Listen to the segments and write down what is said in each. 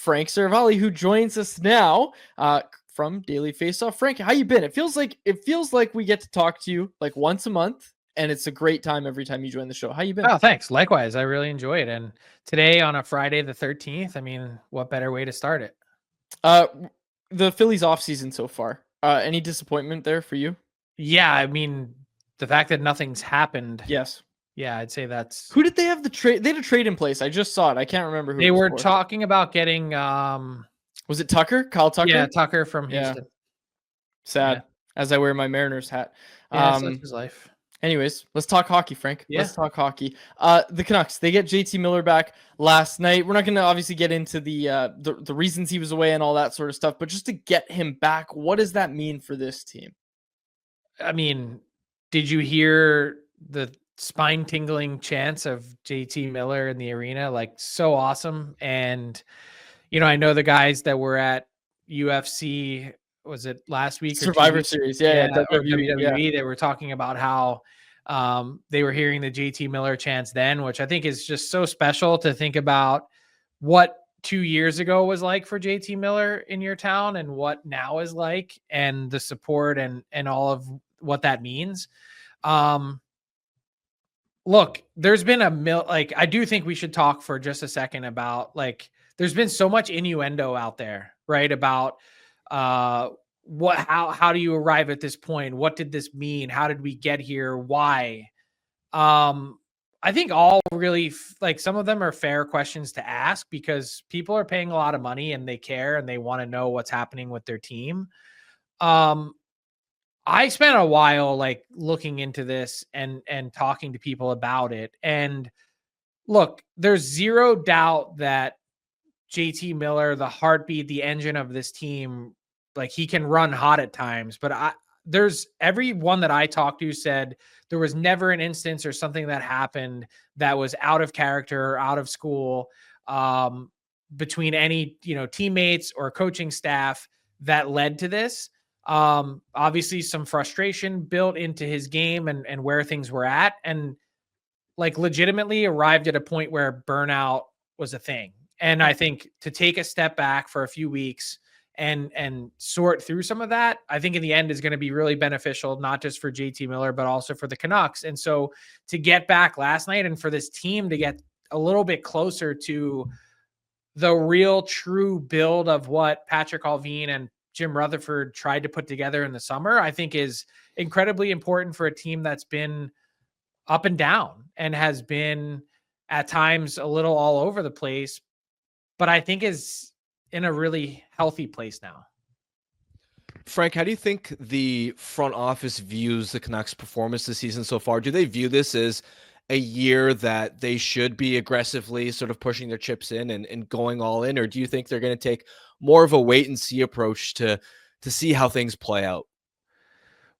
Frank Seravalli, who joins us now from Daily Faceoff. Frank, how you been? It feels like we get to talk to you like once a month, and it's a great time every time you join the show. How you been? Oh, thanks. Likewise, I really enjoy it. And today on a Friday the 13th, I mean, what better way to start it? The Phillies off season so far. Any disappointment there for you? Yeah, I mean, the fact that nothing's happened. Yes. Yeah, I'd say that's. Who did they have the trade? They had a trade in place. I just saw it. I can't remember who. They were for. talking about getting. Was it Tucker? Kyle Tucker? Yeah, Tucker from Houston. Sad. Yeah. As I wear my Mariners hat. Yeah, such is life. Anyways, let's talk hockey, Frank. Yeah. Let's talk hockey. The Canucks, they get JT Miller back last night. We're not going to obviously get into the reasons he was away and all that sort of stuff, but just to get him back, what does that mean for this team? I mean, did you hear the spine-tingling chants of JT Miller in the arena? Like, so awesome. And, you know, I know the guys that were at UFC, was it last week? Survivor Series, yeah, WWE. They were talking about how they were hearing the JT Miller chants then, which I think is just so special to think about what 2 years ago was like for JT Miller in your town and what now is like, and the support and all of what that means. Look, there's been I do think we should talk for just a second about, like, there's been so much innuendo out there, right? About how do you arrive at this point? What did this mean? How did we get here? Why? I think all really, like, some of them are fair questions to ask because people are paying a lot of money and they care and they want to know what's happening with their team. I spent a while like looking into this and talking to people about it. And look, there's zero doubt that JT Miller, the heartbeat, the engine of this team, like, he can run hot at times, but there's everyone that I talked to said there was never an instance or something that happened that was out of character, out of school, between any, teammates or coaching staff that led to this. Obviously some frustration built into his game and where things were at, and like legitimately arrived at a point where burnout was a thing. And I think to take a step back for a few weeks and sort through some of that, I think in the end is going to be really beneficial, not just for JT Miller, but also for the Canucks. And so to get back last night and for this team to get a little bit closer to the real true build of what Patrick Allvin and Jim Rutherford tried to put together in the summer, I think is incredibly important for a team that's been up and down and has been at times a little all over the place, but I think is in a really healthy place now. Frank, how do you think the front office views the Canucks' performance this season so far? Do they view this as a year that they should be aggressively sort of pushing their chips in and going all in? Or do you think they're going to take more of a wait and see approach to see how things play out?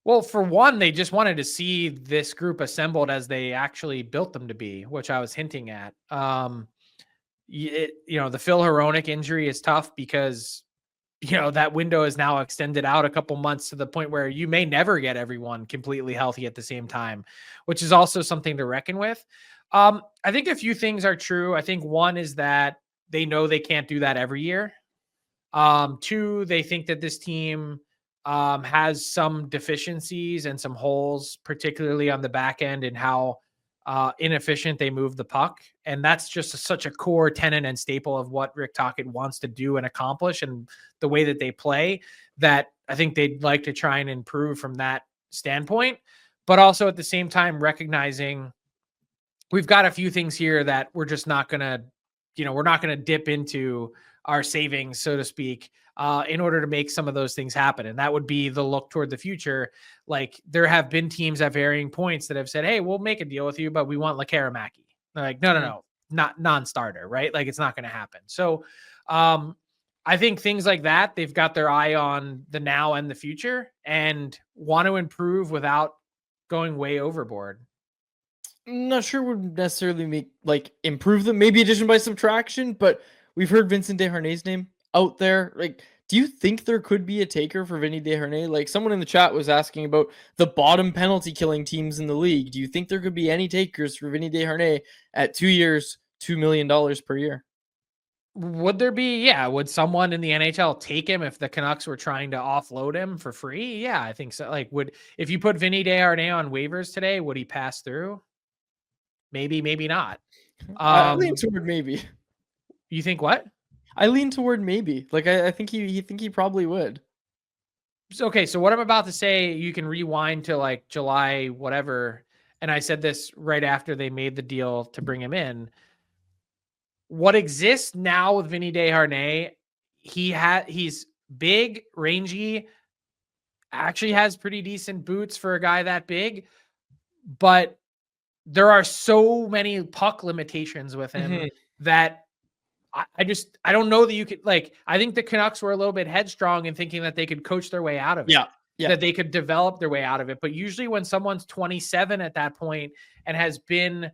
Well, for one, they just wanted to see this group assembled as they actually built them to be, which I was hinting at. The Phil Hronek injury is tough because, that window is now extended out a couple months to the point where you may never get everyone completely healthy at the same time, which is also something to reckon with. I think a few things are true. I think one is that they know they can't do that every year. Two, they think that this team has some deficiencies and some holes, particularly on the back end, and how inefficient they move the puck. And that's just such a core tenet and staple of what Rick Tocchet wants to do and accomplish, and the way that they play, that I think they'd like to try and improve from that standpoint. But also at the same time, recognizing we've got a few things here that we're just not going to, we're not going to dip into our savings, so to speak, in order to make some of those things happen. And that would be the look toward the future. Like, there have been teams at varying points that have said, hey, we'll make a deal with you, but we want Lekkerimaki. They're like, no, not non-starter, right? Like, it's not going to happen. So I think things like that, they've got their eye on the now and the future and want to improve without going way overboard. I'm not sure would necessarily improve them, maybe addition by subtraction, but we've heard Vincent Desharnais' name out there. Like, do you think there could be a taker for Vinny Desharnais? Like, someone in the chat was asking about the bottom penalty killing teams in the league. Do you think there could be any takers for Vinny Desharnais at 2 years, $2 million per year? Would there be, yeah, would someone in the NHL take him if the Canucks were trying to offload him for free? Yeah, I think so. Like, if you put Vinny Desharnais on waivers today, would he pass through? Maybe, maybe not. I lean toward maybe. You think what? I lean toward maybe. Like I think he probably would. Okay, so what I'm about to say, you can rewind to like July, whatever. And I said this right after they made the deal to bring him in. What exists now with Vinny Desharnais, he's big, rangy, actually has pretty decent boots for a guy that big, but there are so many puck limitations with him that I don't know that you could, like, I think the Canucks were a little bit headstrong in thinking that they could coach their way out of it. Yeah. That they could develop their way out of it. But usually when someone's 27 at that point and has been,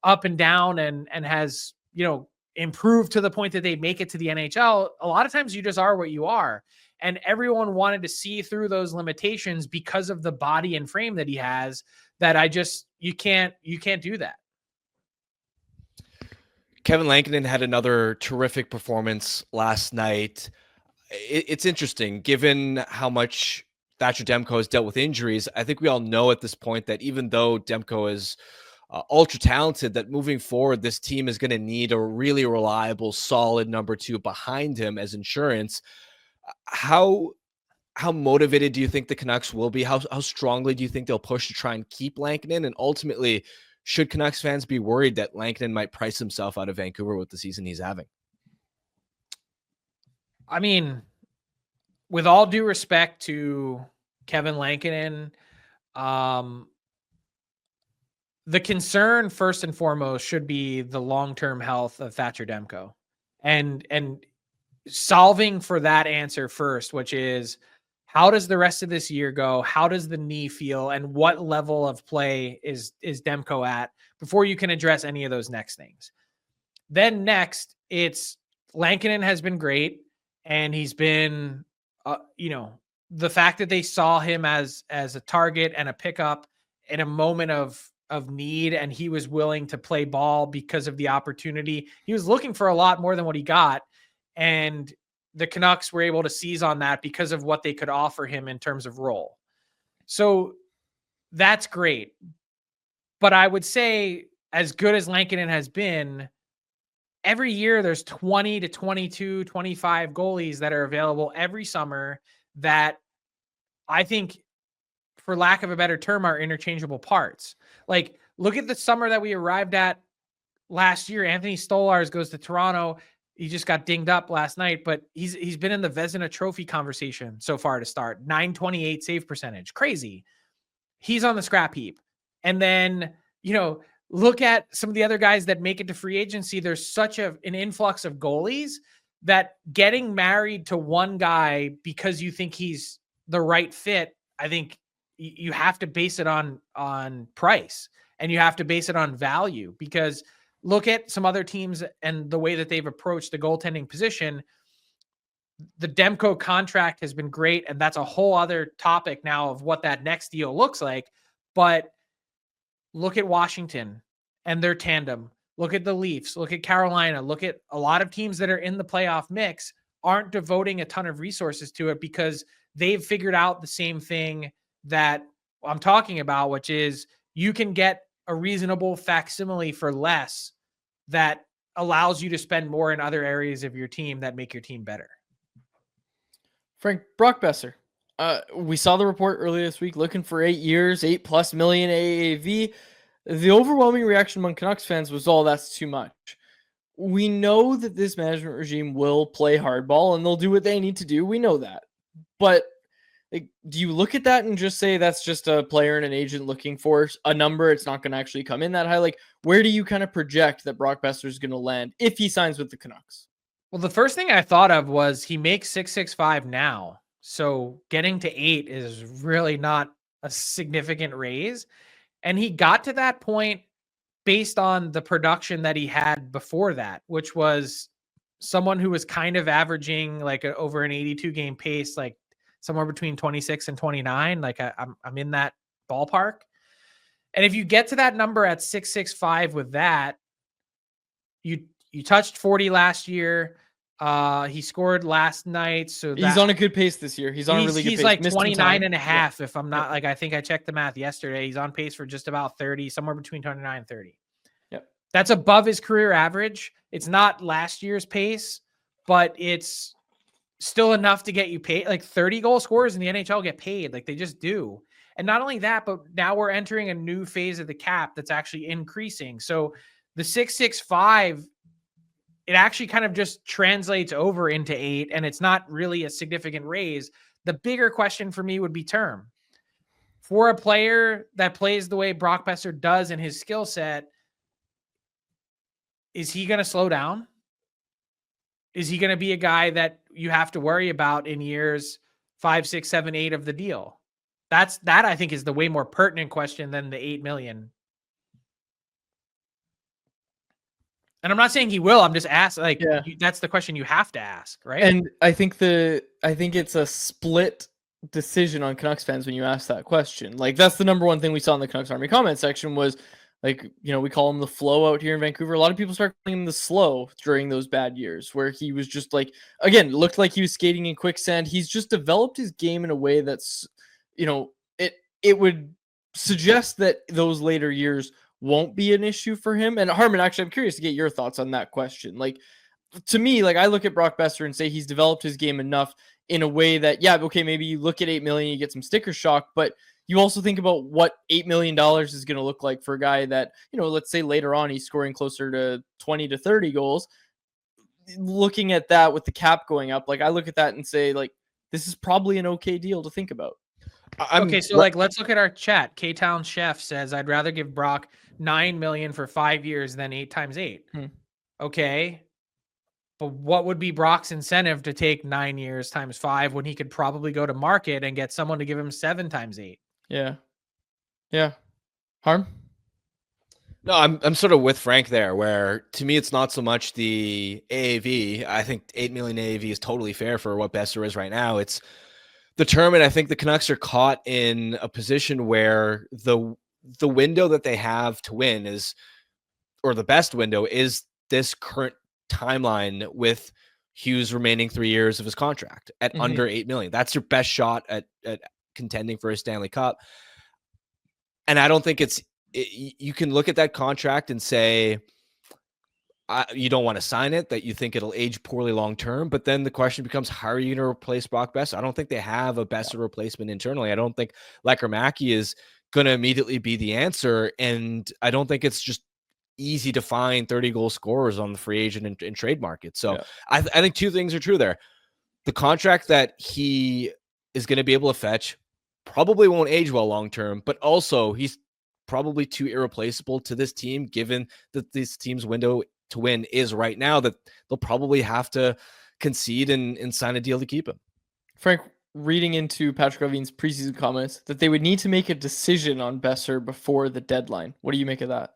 up and down and has, improved to the point that they make it to the NHL, a lot of times you just are what you are. And everyone wanted to see through those limitations because of the body and frame that he has, that you can't do that. Kevin Lankinen had another terrific performance last night. It's interesting, given how much Thatcher Demko has dealt with injuries. I think we all know at this point that even though Demko is ultra talented, that moving forward, this team is going to need a really reliable, solid number two behind him as insurance. How motivated do you think the Canucks will be? How strongly do you think they'll push to try and keep Lankinen? And ultimately, should Canucks fans be worried that Lankinen might price himself out of Vancouver with the season he's having? I mean, with all due respect to Kevin Lankinen, the concern first and foremost should be the long-term health of Thatcher Demko, and solving for that answer first, which is, how does the rest of this year go? How does the knee feel? And what level of play is Demko at before you can address any of those next things? Then next, it's Lankinen has been great. And he's been, the fact that they saw him as a target and a pickup in a moment of need, and he was willing to play ball because of the opportunity. He was looking for a lot more than what he got. And the Canucks were able to seize on that because of what they could offer him in terms of role. So that's great. But I would say, as good as Lankinen has been, every year there's 20 to 22, 25 goalies that are available every summer that I think, for lack of a better term, are interchangeable parts. Like, look at the summer that we arrived at last year. Anthony Stolarz goes to Toronto. He just got dinged up last night, but he's been in the Vezina Trophy conversation so far to start. 928 save percentage. Crazy. He's on the scrap heap. And then, look at some of the other guys that make it to free agency. There's such an influx of goalies that getting married to one guy because you think he's the right fit, I think you have to base it on price, and you have to base it on value, because look at some other teams and the way that they've approached the goaltending position. The Demko contract has been great, and that's a whole other topic now of what that next deal looks like. But look at Washington and their tandem. Look at the Leafs. Look at Carolina. Look at a lot of teams that are in the playoff mix aren't devoting a ton of resources to it because they've figured out the same thing that I'm talking about, which is you can get a reasonable facsimile for less that allows you to spend more in other areas of your team that make your team better. Frank, Brock Boeser. We saw the report earlier this week, looking for 8 years, $8+ million AAV. The overwhelming reaction among Canucks fans was, "Oh, that's too much." We know that this management regime will play hardball and they'll do what they need to do. We know that. But do you look at that and just say that's just a player and an agent looking for a number? It's not going to actually come in that high. Like, where do you kind of project that Brock Boeser is going to land if he signs with the Canucks? Well, the first thing I thought of was he makes $665 now. So getting to 8 is really not a significant raise. And he got to that point based on the production that he had before that, which was someone who was kind of averaging like over an 82 game pace, like somewhere between 26 and 29. Like I'm in that ballpark. And if you get to that number at 665 with that, you touched 40 last year. He scored last night. So he's on a good pace this year. He's on a really good pace. He's like Missed some 29 time. and a half. If I'm not like, I think I checked the math yesterday. He's on pace for just about 30, somewhere between 29 and 30. Yep. That's above his career average. It's not last year's pace, but it's still enough to get you paid. Like 30 goal scorers in the NHL get paid. Like they just do. And not only that, but now we're entering a new phase of the cap that's actually increasing. So the 665, it actually kind of just translates over into 8, and it's not really a significant raise. The bigger question for me would be term. For a player that plays the way Brock Boeser does in his skill set, is he going to slow down? Is he going to be a guy that you have to worry about in years 5, 6, 7, 8 of the deal? That I think is the way more pertinent question than the $8 million. And I'm not saying he will. I'm just asking. Like that's the question you have to ask, right? And I think it's a split decision on Canucks fans when you ask that question. Like that's the number one thing we saw in the Canucks Army comment section was like, you know, we call him the flow out here in Vancouver. A lot of people start calling him the slow during those bad years where he was just like, again, looked like he was skating in quicksand. He's just developed his game in a way that's, you know, it would suggest that those later years won't be an issue for him. And Harman, actually, I'm curious to get your thoughts on that question. Like, to me, like I look at Brock Boeser and say he's developed his game enough in a way that, yeah, okay, maybe you look at $8 million, you get some sticker shock, but you also think about what $8 million is going to look like for a guy that, you know, let's say later on he's scoring closer to 20 to 30 goals. Looking at that with the cap going up, like I look at that and say, like, this is probably an okay deal to think about. Okay, so like let's look at our chat. K-Town Chef says, I'd rather give Brock $9 million for 5 years than 8 times 8. Okay. But what would be Brock's incentive to take 9 years times 5 when he could probably go to market and get someone to give him 7 times 8? Yeah. Yeah. Harm? No, I'm sort of with Frank there, where to me it's not so much the AAV. I think 8 million AAV is totally fair for what Boeser is right now. It's the term, and I think the Canucks are caught in a position where the window that they have to win is, or the best window is this current timeline with Hughes remaining 3 years of his contract at under 8 million. That's your best shot at contending for a Stanley Cup. And I don't think you can look at that contract and say, you don't want to sign it, that you think it'll age poorly long term. But then the question becomes, how are you going to replace Brock Boeser? I don't think they have a Boeser replacement internally. I don't think Lekkermacki is going to immediately be the answer. And I don't think it's just easy to find 30 goal scorers on the free agent and trade market. So I think two things are true there. The contract that he is going to be able to fetch probably won't age well long term, but also he's probably too irreplaceable to this team, given that this team's window to win is right now, that they'll probably have to concede and sign a deal to keep him. Frank, reading into Patrick Levine's preseason comments that they would need to make a decision on Boeser before the deadline. What do you make of that?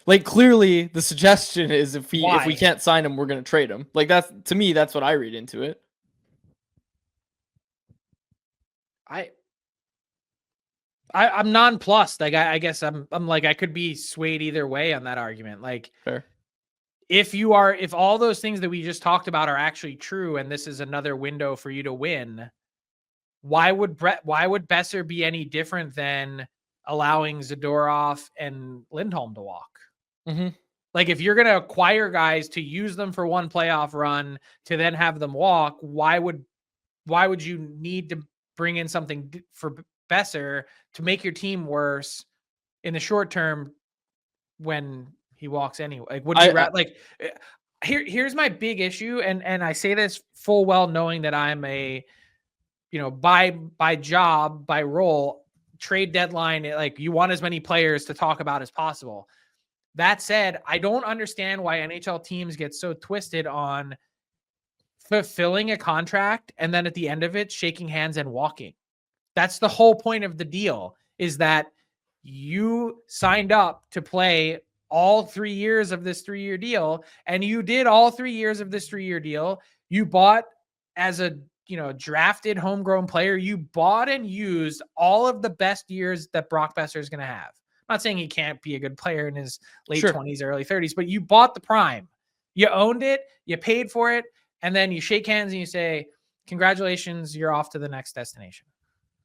Like, clearly the suggestion is if we can't sign him, we're going to trade him. Like, that's, to me, that's what I read into it. I'm nonplussed. Like, I guess I'm like, I could be swayed either way on that argument. Like, fair. If all those things that we just talked about are actually true, and this is another window for you to win, why would Boeser be any different than allowing Zadorov and Lindholm to walk? Like, if you're going to acquire guys to use them for one playoff run to then have them walk, why would you need to bring in something for Boeser to make your team worse in the short term when he walks anyway? Like, would you like? Here's my big issue, and I say this full well knowing that I'm a, you know, by job, by role, trade deadline, like, you want as many players to talk about as possible. That said, I don't understand why NHL teams get so twisted on fulfilling a contract and then at the end of it, shaking hands and walking. That's the whole point of the deal, is that you signed up to play all 3 years of this 3-year deal, and you did all 3 years of this 3-year deal. You bought, as a, you know, drafted homegrown player, you bought and used all of the best years that Brock Boeser is going to have. I'm not saying he can't be a good player in his late Sure. 20s, early 30s, but you bought the prime. You owned it, you paid for it, and then you shake hands and you say, congratulations, you're off to the next destination.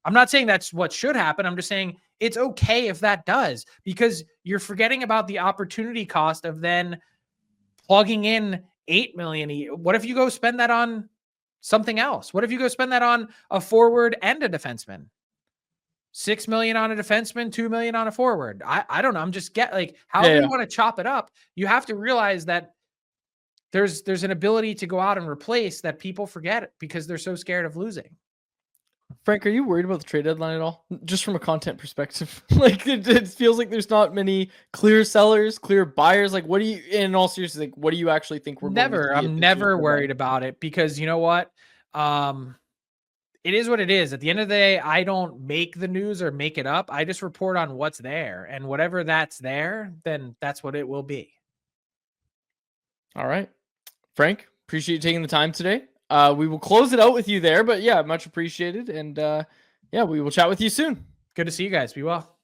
I'm not saying that's what should happen. I'm just saying it's okay if that does, because you're forgetting about the opportunity cost of then plugging in $8 million a year. What if you go spend that on something else? What if you go spend that on a forward and a defenseman? $6 million on a defenseman, $2 million on a forward. I don't know. I'm just however you want to chop it up. You have to realize that there's an ability to go out and replace that people forget because they're so scared of losing. Frank, are you worried about the trade deadline at all? Just from a content perspective, like it feels like there's not many clear sellers, clear buyers. Like, what do you, in all seriousness, like, what do you actually think we're Never? going to see I'm never worried about it because you know what? It is what it is. At the end of the day, I don't make the news or make it up. I just report on what's there, and whatever that's there, then that's what it will be. All right, Frank, appreciate you taking the time today. We will close it out with you there, but yeah, much appreciated. And yeah, we will chat with you soon. Good to see you guys. Be well.